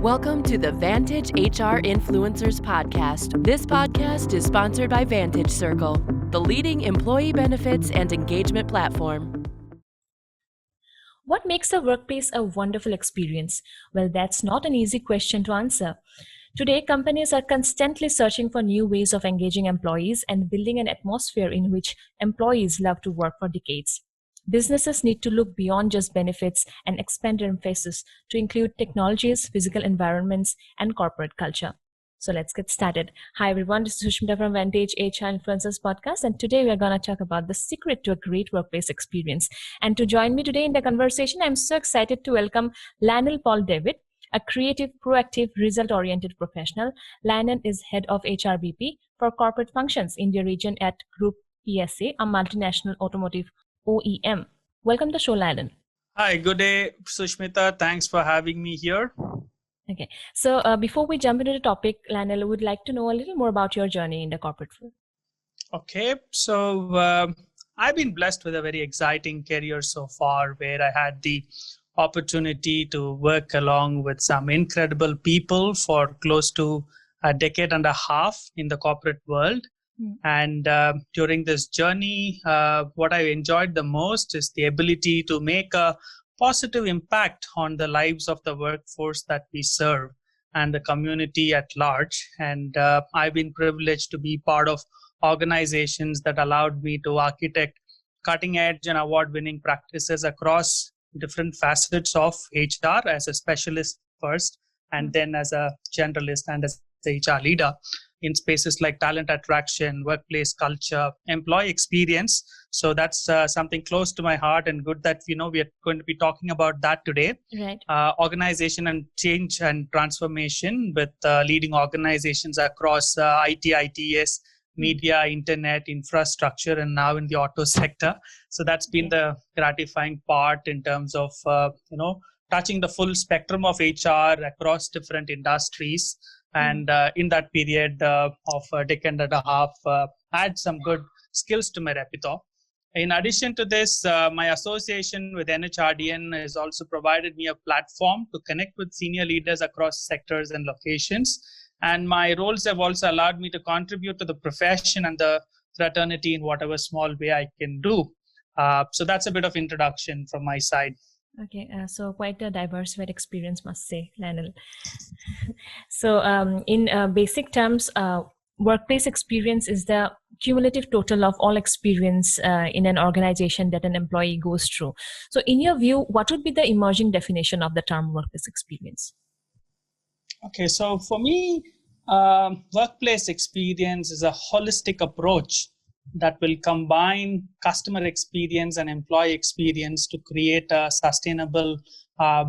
Welcome to the Vantage HR Influencers Podcast. This podcast is sponsored by Vantage Circle, the leading employee benefits and engagement platform. What makes a workplace a wonderful experience? Well, that's not an easy question to answer. Today, companies are constantly searching for new ways of engaging employees and building an atmosphere in which employees love to work for decades. Businesses need to look beyond just benefits and expand their emphasis to include technologies, physical environments, and corporate culture. So let's get started. Hi everyone, this is Sushmita from Vantage HR Influencers Podcast, and today we are going to talk about the secret to a great workplace experience. And to join me today in the conversation, I'm so excited to welcome Lionel Paul David, a creative, proactive, result-oriented professional. Lionel is Head of HRBP for Corporate Functions India region at Groupe PSA, a multinational automotive OEM. Welcome to the show, Lionel. Hi, good day, Sushmita. Thanks for having me here. Okay, so before we jump into the topic, Lionel, would like to know a little more about your journey in the corporate field. Okay, so I've been blessed with a very exciting career so far, where I had the opportunity to work along with some incredible people for close to a decade and a half in the corporate world. And during this journey, what I enjoyed the most is the ability to make a positive impact on the lives of the workforce that we serve and the community at large. And I've been privileged to be part of organizations that allowed me to architect cutting edge and award-winning practices across different facets of HR as a specialist first, and then as a generalist and as the HR leader in spaces like talent attraction, workplace culture, employee experience. So that's something close to my heart, and good that we are going to be talking about that today. Right. Organization and change and transformation with leading organizations across IT, ITS, media, internet, infrastructure, and now in the auto sector. So that's been the gratifying part in terms of touching the full spectrum of HR across different industries. And in that period of a decade and a half, add some good skills to my repertoire. In addition to this, my association with NHRDN has also provided me a platform to connect with senior leaders across sectors and locations. And my roles have also allowed me to contribute to the profession and the fraternity in whatever small way I can do. So that's a bit of introduction from my side. Okay, so quite a diversified experience, must say, Lionel. So in basic terms, workplace experience is the cumulative total of all experience in an organization that an employee goes through. So in your view, what would be the emerging definition of the term workplace experience? Okay, so for me, workplace experience is a holistic approach that will combine customer experience and employee experience to create a sustainable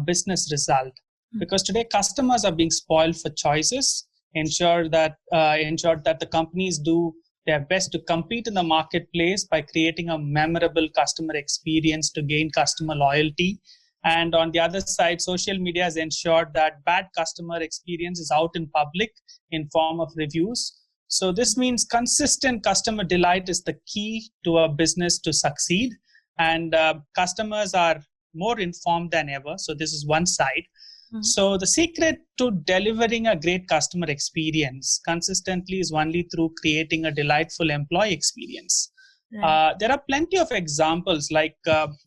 business result. Because today customers are being spoiled for choices, ensure that the companies do their best to compete in the marketplace by creating a memorable customer experience to gain customer loyalty. And on the other side, social media has ensured that bad customer experience is out in public in form of reviews. So this means consistent customer delight is the key to a business to succeed. And customers are more informed than ever. So this is one side. So the secret to delivering a great customer experience consistently is only through creating a delightful employee experience. Right. There are plenty of examples like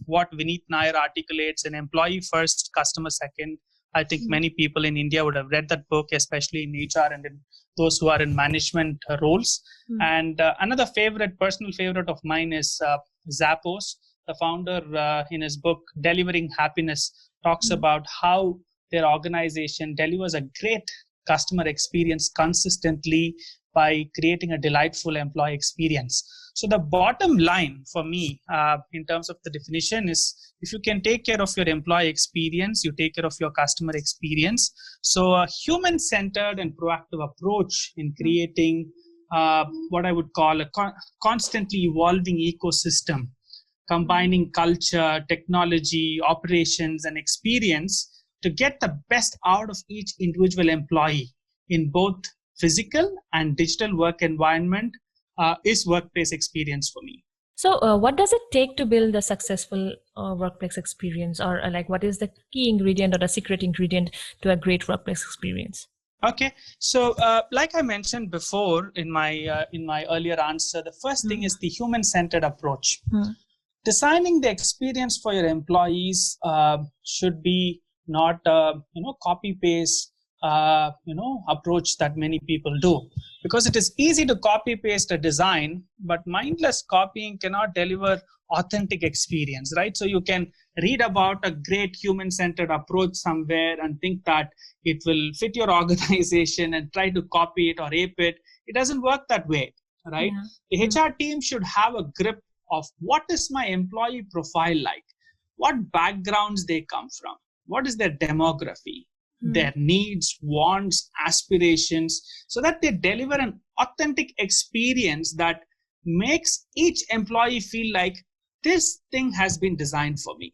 what Vineet Nair articulates in Employee First, Customer Second. I think many people in India would have read that book, especially in HR and in those who are in management roles. And another personal favorite of mine is Zappos. The founder in his book, Delivering Happiness, talks about how their organization delivers a great customer experience consistently by creating a delightful employee experience. So the bottom line for me in terms of the definition is, if you can take care of your employee experience, you take care of your customer experience. So a human-centered and proactive approach in creating what I would call a constantly evolving ecosystem, combining culture, technology, operations, and experience to get the best out of each individual employee in both physical and digital work environment is workplace experience for me. So what does it take to build a successful workplace experience, or like what is the key ingredient or the secret ingredient to a great workplace experience? Okay, so like I mentioned before in my earlier answer, the first thing is the human-centered approach. Designing the experience for your employees should be not copy paste approach that many people do, because it is easy to copy paste a design, but mindless copying cannot deliver authentic experience, right? So you can read about a great human-centered approach somewhere and think that it will fit your organization and try to copy it or ape it. It doesn't work that way, right? The HR team should have a grip of what is my employee profile like, what backgrounds they come from, what is their demography, their needs, wants, aspirations, so that they deliver an authentic experience that makes each employee feel like this thing has been designed for me,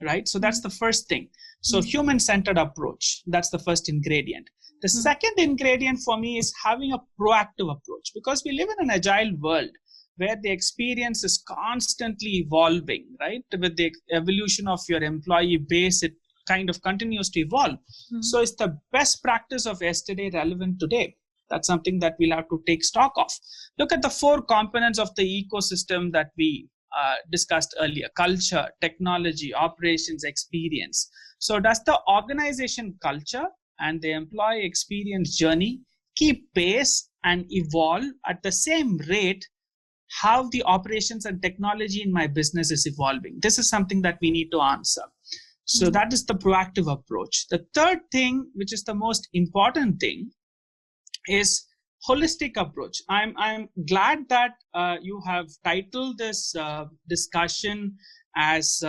right? So that's the first thing. So human-centered approach, that's the first ingredient. The second ingredient for me is having a proactive approach, because we live in an agile world where the experience is constantly evolving, right? With the evolution of your employee base, it kind of continues to evolve. So is the best practice of yesterday relevant today? That's something that we'll have to take stock of. Look at the 4 components of the ecosystem that we discussed earlier: culture, technology, operations, experience. So does the organization culture and the employee experience journey keep pace and evolve at the same rate how the operations and technology in my business is evolving? This is something that we need to answer. So that is the proactive approach. The third thing, which is the most important thing, is holistic approach. I'm glad that you have titled this discussion as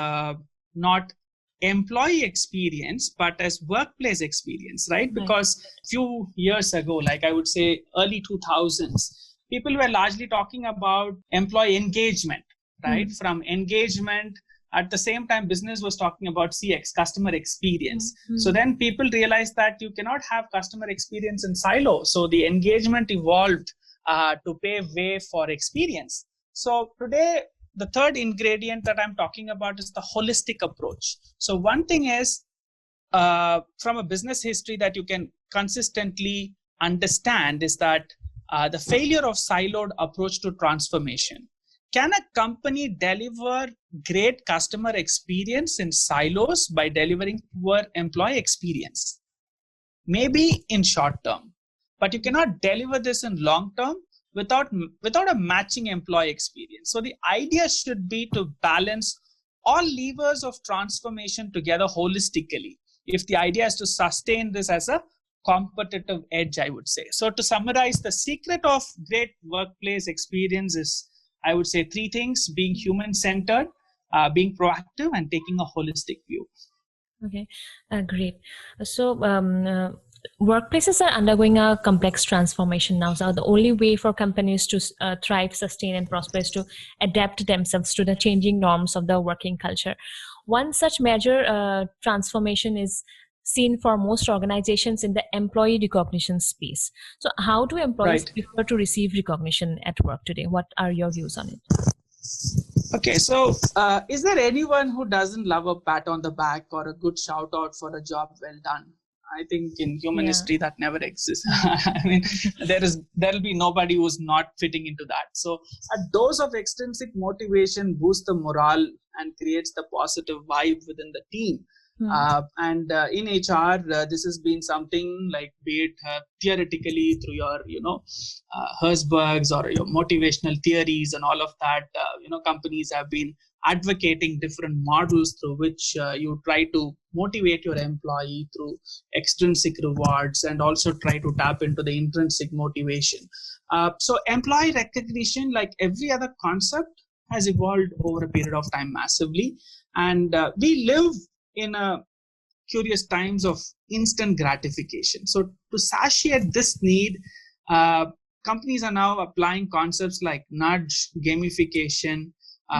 not employee experience, but as workplace experience, right? Because a few years ago, like I would say early 2000s, people were largely talking about employee engagement, right? From engagement, at the same time, business was talking about CX, customer experience. So then people realized that you cannot have customer experience in silo. So the engagement evolved to pave way for experience. So today, the third ingredient that I'm talking about is the holistic approach. So one thing is from a business history that you can consistently understand is that the failure of siloed approach to transformation. Can a company deliver great customer experience in silos by delivering poor employee experience? Maybe in short term, but you cannot deliver this in long term without a matching employee experience. So the idea should be to balance all levers of transformation together holistically, if the idea is to sustain this as a competitive edge, I would say. So to summarize, the secret of great workplace experience is, I would say, 3 things: being human-centered, being proactive, and taking a holistic view. Okay, great. So workplaces are undergoing a complex transformation now. So the only way for companies to thrive, sustain, and prosper is to adapt themselves to the changing norms of the working culture. One such major transformation is seen for most organizations in the employee recognition space. So how do employees prefer to receive recognition at work today? What are your views on it? Okay, so is there anyone who doesn't love a pat on the back or a good shout out for a job well done? I think in human history that never exists. I mean, there'll be nobody who's not fitting into that. So a dose of extrinsic motivation boosts the morale and creates the positive vibe within the team. And in HR, this has been something like, be it theoretically through your, Herzberg's or your motivational theories and all of that, companies have been advocating different models through which you try to motivate your employee through extrinsic rewards and also try to tap into the intrinsic motivation. So employee recognition, like every other concept, has evolved over a period of time massively. And we live in a curious times of instant gratification. So to satiate this need, companies are now applying concepts like nudge, gamification,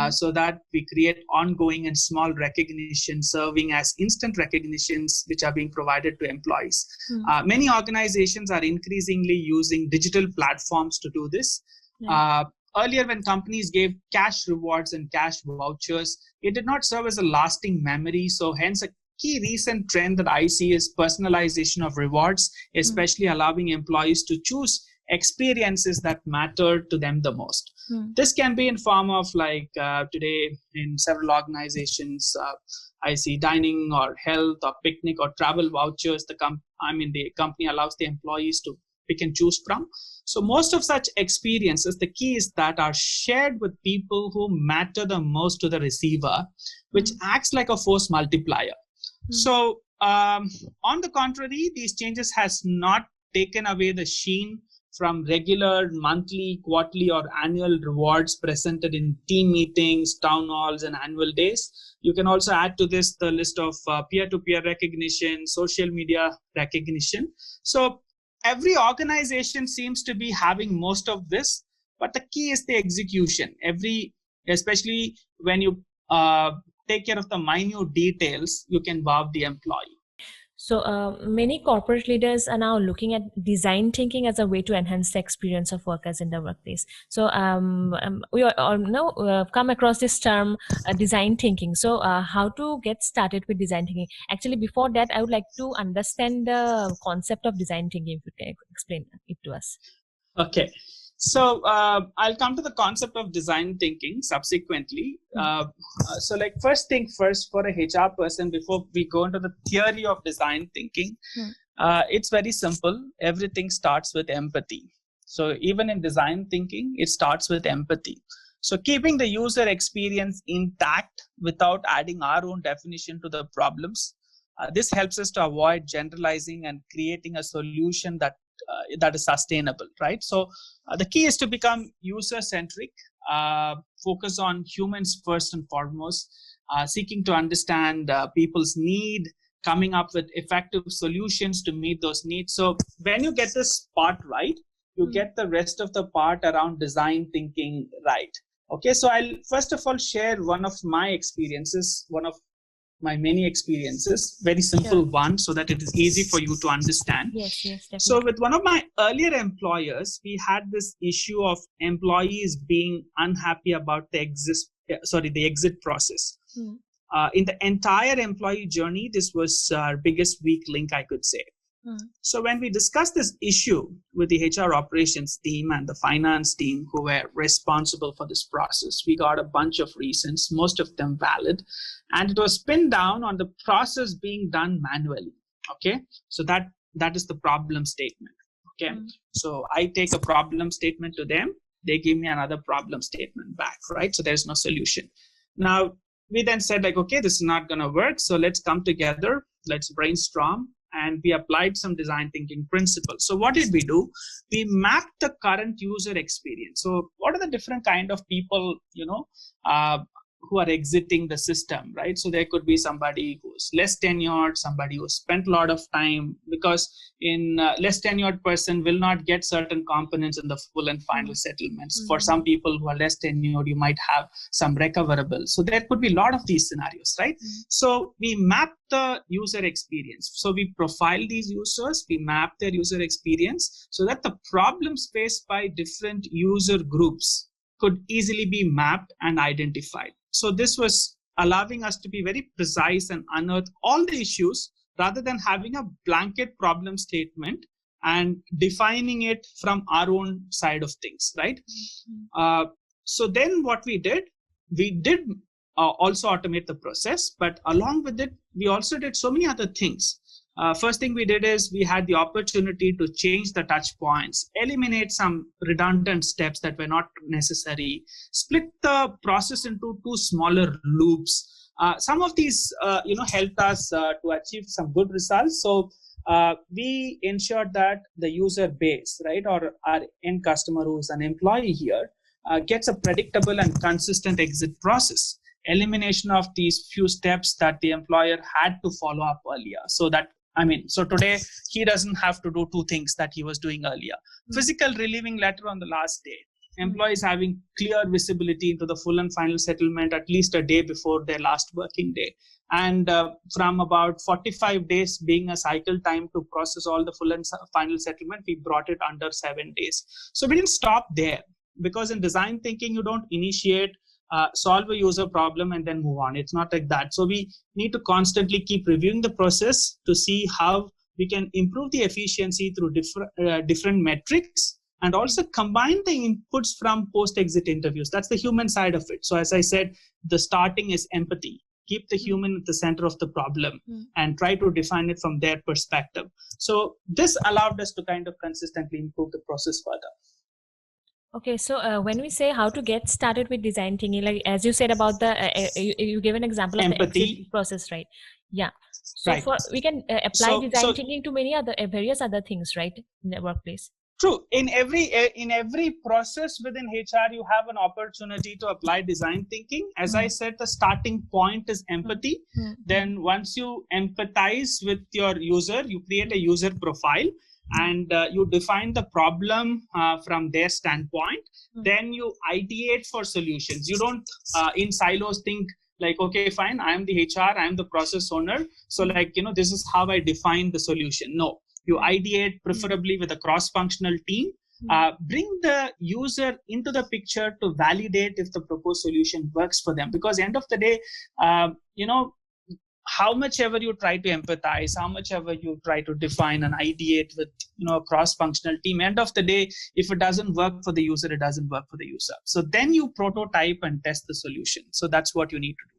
so that we create ongoing and small recognition serving as instant recognitions which are being provided to employees. Many organizations are increasingly using digital platforms to do this. earlier when companies gave cash rewards and cash vouchers, it did not serve as a lasting memory. So hence a key recent trend that I see is personalization of rewards, especially allowing employees to choose experiences that matter to them the most. This can be in form of like today in several organizations, I see dining or health or picnic or travel vouchers. The company allows the employees to pick and choose from. So most of such experiences, the key is that are shared with people who matter the most to the receiver, which acts like a force multiplier. So on the contrary, these changes has not taken away the sheen from regular monthly, quarterly, or annual rewards presented in team meetings, town halls, and annual days. You can also add to this the list of peer-to-peer recognition, social media recognition. So every organization seems to be having most of this, but the key is the execution. Especially when you take care of the minute details, you can wow the employee. So many corporate leaders are now looking at design thinking as a way to enhance the experience of workers in the workplace. So we all now come across this term design thinking. So how to get started with design thinking? Actually, before that, I would like to understand the concept of design thinking. If you can explain it to us. Okay. So I'll come to the concept of design thinking subsequently. So like first thing first, for a HR person, before we go into the theory of design thinking, it's very simple. Everything starts with empathy. So even in design thinking, it starts with empathy. So keeping the user experience intact without adding our own definition to the problems. This helps us to avoid generalizing and creating a solution that is sustainable, right? So the key is to become user-centric, focus on humans first and foremost, seeking to understand people's need, coming up with effective solutions to meet those needs. So when you get this part right, you get the rest of the part around design thinking right. Okay, so I'll first of all share one of my experiences, one of my many experiences, very simple one, so that it is easy for you to understand. Yes, definitely. So with one of my earlier employers, we had this issue of employees being unhappy about the exit process. In the entire employee journey, this was our biggest weak link, I could say. So when we discussed this issue with the HR operations team and the finance team who were responsible for this process, we got a bunch of reasons, most of them valid, and it was pinned down on the process being done manually. Okay, so that is the problem statement. Okay, so I take a problem statement to them, they give me another problem statement back, right? So there's no solution. Now we then said like, okay, this is not going to work, so let's come together, let's brainstorm. And we applied some design thinking principles. So what did we do? We mapped the current user experience. So what are the different kind of people, who are exiting the system, right? So there could be somebody who's less tenured, somebody who spent a lot of time, because in less tenured person will not get certain components in the full and final settlements. For some people who are less tenured, you might have some recoverable. So there could be a lot of these scenarios, right? So we map the user experience. So we profile these users, we map their user experience so that the problems faced by different user groups could easily be mapped and identified. So this was allowing us to be very precise and unearth all the issues rather than having a blanket problem statement and defining it from our own side of things, right? So then what we did also automate the process, but along with it, we also did so many other things. First thing we did is we had the opportunity to change the touch points, eliminate some redundant steps that were not necessary, split the process into two smaller loops. Some of these, helped us to achieve some good results. So we ensured that the user base, right, or our end customer who is an employee here, gets a predictable and consistent exit process. Elimination of these few steps that the employer had to follow up earlier. So today he doesn't have to do two things that he was doing earlier. Physical relieving letter on the last day. Employees having clear visibility into the full and final settlement at least a day before their last working day. And from about 45 days being a cycle time to process all the full and final settlement, we brought it under 7 days. So we didn't stop there. because in design thinking, you don't initiate, solve a user problem and then move on. It's not like that. So we need to constantly keep reviewing the process to see how we can improve the efficiency through different metrics, and also combine the inputs from post-exit interviews. That's the human side of it. So as I said, the starting is empathy. Keep the human at the center of the problem and try to define it from their perspective. So this allowed us to kind of consistently improve the process further. Okay, so when we say how to get started with design thinking, like as you said about the, you gave an example of empathy. the exit process, right? Yeah. So right. we can apply design thinking to many other, various other things, right, in the workplace. True. In every process within HR, you have an opportunity to apply design thinking. As I said, the starting point is empathy. Then once you empathize with your user, you create a user profile, and you define the problem from their standpoint. Then you ideate for solutions. You don't in silos think like, okay, fine, I am the HR, I am the process owner, so like, this is how I define the solution. No, you ideate preferably with a cross-functional team. Bring the user into the picture to validate if the proposed solution works for them. Because end of the day, how much ever you try to empathize, how much ever you try to define and ideate with a cross-functional team, end of the day, if it doesn't work for the user, it doesn't work for the user. So then you prototype and test the solution. So that's what you need to do.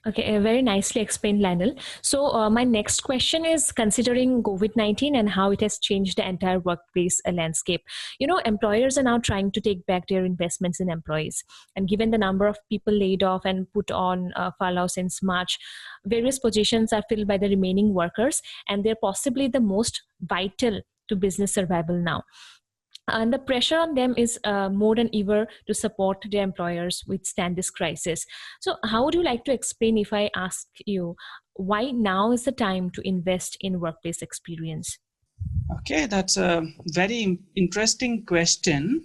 Okay, very nicely explained, Lionel. So my next question is considering COVID-19 and how it has changed the entire workplace landscape. Employers are now trying to take back their investments in employees. And given the number of people laid off and put on furlough since March, various positions are filled by the remaining workers, and they're possibly the most vital to business survival now. And the pressure on them is more than ever to support their employers withstand this crisis. So how would you like to explain, if I ask you, why now is the time to invest in workplace experience? Okay, that's a very interesting question.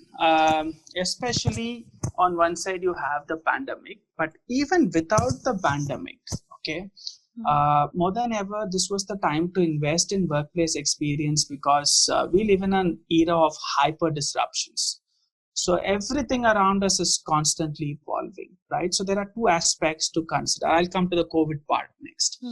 Especially on one side, you have the pandemic, but even without the pandemic, okay, more than ever, this was the time to invest in workplace experience, because we live in an era of hyper disruptions. So everything around us is constantly evolving, right? So there are two aspects to consider. I'll come to the COVID part next.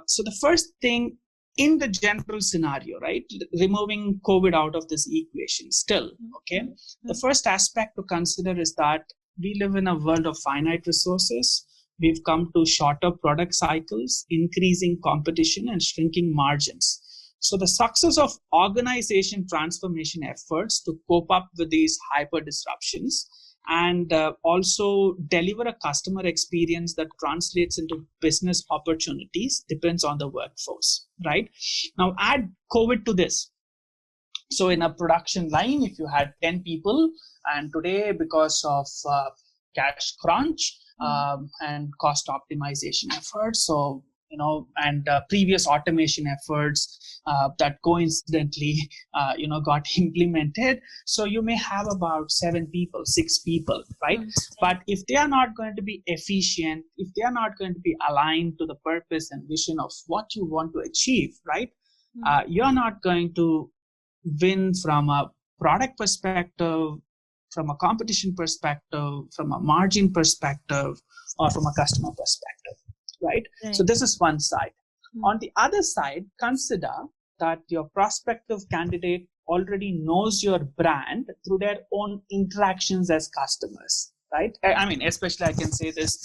So the first thing, in the general scenario, right, removing COVID out of this equation still, okay, the first aspect to consider is that we live in a world of finite resources. We've come to shorter product cycles, increasing competition, and shrinking margins. So the success of organization transformation efforts to cope up with these hyper disruptions and also deliver a customer experience that translates into business opportunities depends on the workforce, right? Now add COVID to this. So in a production line, if you had 10 people, and today because of cash crunch, and cost optimization efforts, so and previous automation efforts that coincidentally got implemented, so you may have about 7 people, 6 people, right? But if they are not going to be efficient, if they are not going to be aligned to the purpose and vision of what you want to achieve, right, you're not going to win from a product perspective, from a competition perspective, from a margin perspective, or from a customer perspective, right? So this is one side. On the other side, consider that your prospective candidate already knows your brand through their own interactions as customers, right? I mean, especially I can say this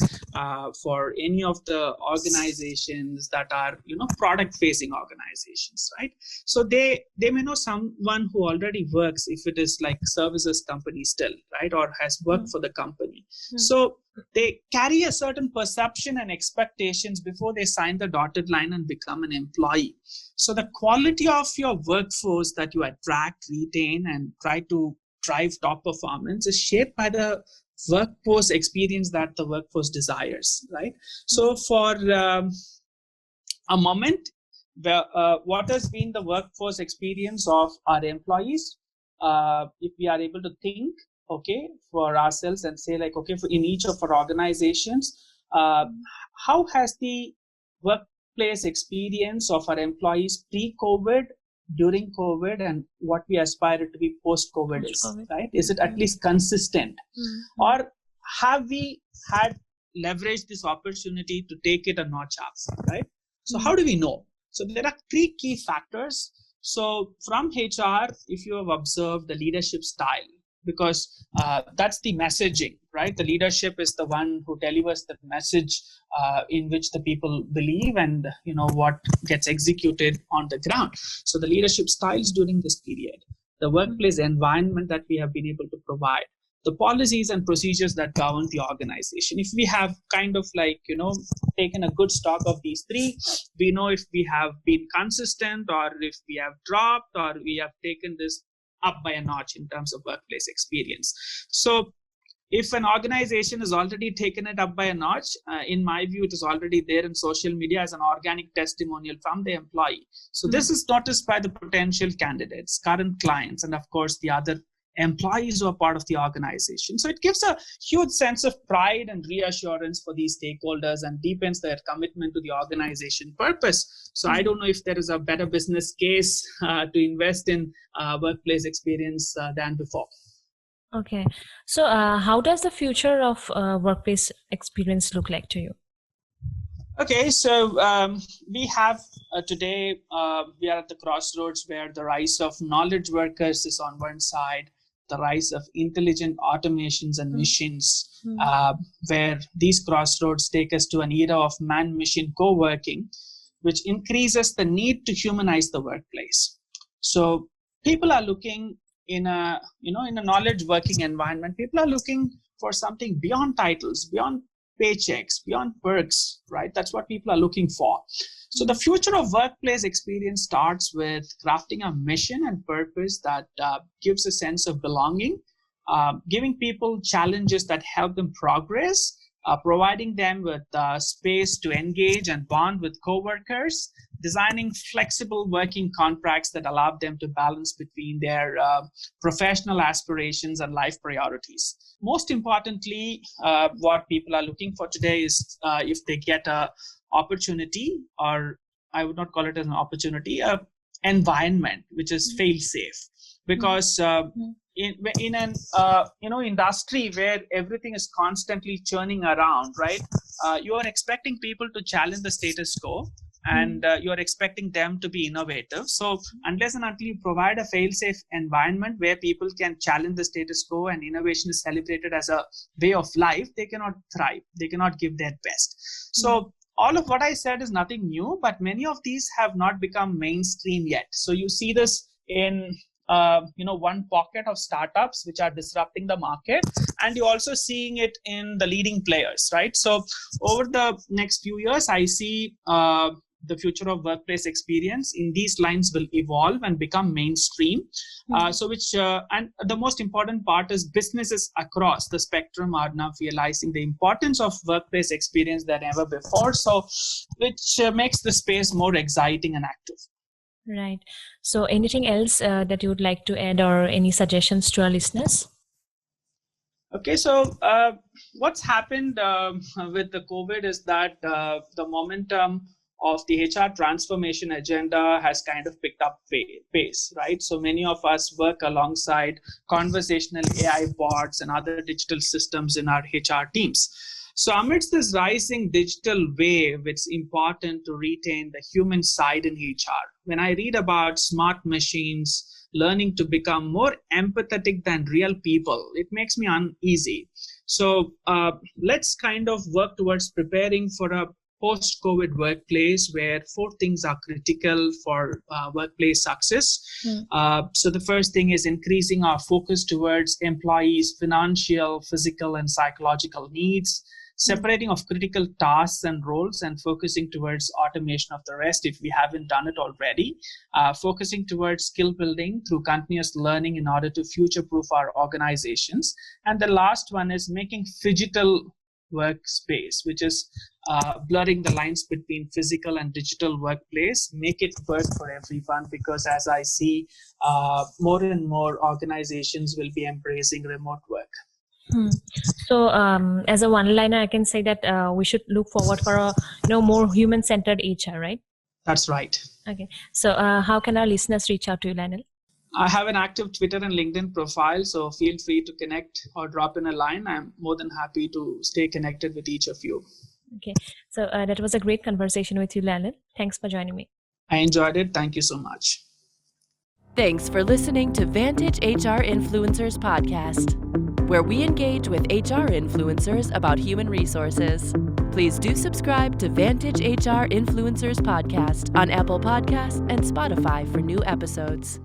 for any of the organizations that are, product-facing organizations, right? So they may know someone who already works, if it is like services company still, right, or has worked for the company. So they carry a certain perception and expectations before they sign the dotted line and become an employee. So the quality of your workforce that you attract, retain, and try to drive top performance is shaped by the workforce experience that the workforce desires, right? So for a moment, what has been the workforce experience of our employees? If we are able to think, okay, for ourselves and say like, okay, in each of our organizations, how has the workplace experience of our employees pre-COVID during COVID and what we aspire it to be post-COVID is, right? Is it at least consistent? Or have we had leveraged this opportunity to take it a notch up, right? So how do we know? So there are 3 key factors. So from HR, if you have observed the leadership style, because that's the messaging, right? The leadership is the one who delivers the message in which the people believe and what gets executed on the ground. So the leadership styles during this period, the workplace environment that we have been able to provide, the policies and procedures that govern the organization. If we have kind of taken a good stock of these 3, we know if we have been consistent or if we have dropped or we have taken this up by a notch in terms of workplace experience. So if an organization has already taken it up by a notch, in my view, it is already there in social media as an organic testimonial from the employee. So this is noticed by the potential candidates, current clients, and of course the other employees who are part of the organization. So it gives a huge sense of pride and reassurance for these stakeholders and deepens their commitment to the organization purpose. So I don't know if there is a better business case to invest in workplace experience than before. Okay. So how does the future of workplace experience look like to you? Okay, so we have today, we are at the crossroads where the rise of knowledge workers is on one side, the rise of intelligent automations and machines, where these crossroads take us to an era of man-machine co-working, which increases the need to humanize the workplace. So people are looking in a knowledge working environment, people are looking for something beyond titles, beyond paychecks, beyond perks, right? That's what people are looking for. So the future of workplace experience starts with crafting a mission and purpose that gives a sense of belonging, giving people challenges that help them progress, providing them with space to engage and bond with coworkers, designing flexible working contracts that allow them to balance between their professional aspirations and life priorities. Most importantly, what people are looking for today is if they get an opportunity, or I would not call it as an opportunity, an environment which is fail-safe. Because in an industry where everything is constantly churning around, right? You are expecting people to challenge the status quo, and you are expecting them to be innovative. So unless and until you provide a fail-safe environment where people can challenge the status quo and innovation is celebrated as a way of life, they cannot thrive. They cannot give their best. So all of what I said is nothing new, but many of these have not become mainstream yet. So you see this in one pocket of startups which are disrupting the market, and you're also seeing it in the leading players, right? So over the next few years, I see the future of workplace experience in these lines will evolve and become mainstream. And the most important part is businesses across the spectrum are now realizing the importance of workplace experience than ever before. So which makes the space more exciting and active. Right. So anything else that you would like to add, or any suggestions to our listeners? Okay, so what's happened with the COVID is that the momentum of the HR transformation agenda has kind of picked up pace, right? So many of us work alongside conversational AI bots and other digital systems in our HR teams. So amidst this rising digital wave, it's important to retain the human side in HR. When I read about smart machines learning to become more empathetic than real people, it makes me uneasy. So let's kind of work towards preparing for a post-COVID workplace where 4 things are critical for workplace success. So the first thing is increasing our focus towards employees' financial, physical, and psychological needs, separating of critical tasks and roles and focusing towards automation of the rest if we haven't done it already, focusing towards skill building through continuous learning in order to future-proof our organizations. And the last one is making phygital workspace, which is blurring the lines between physical and digital workplace, make it work for everyone, because as I see, more and more organizations will be embracing remote work. So as a one-liner, I can say that we should look forward for a more human-centered HR, right? That's right. Okay. So how can our listeners reach out to you, Lionel? I have an active Twitter and LinkedIn profile, so feel free to connect or drop in a line. I'm more than happy to stay connected with each of you. Okay. So that was a great conversation with you, Lionel. Thanks for joining me. I enjoyed it. Thank you so much. Thanks for listening to Vantage HR Influencers Podcast, where we engage with HR influencers about human resources. Please do subscribe to Vantage HR Influencers Podcast on Apple Podcasts and Spotify for new episodes.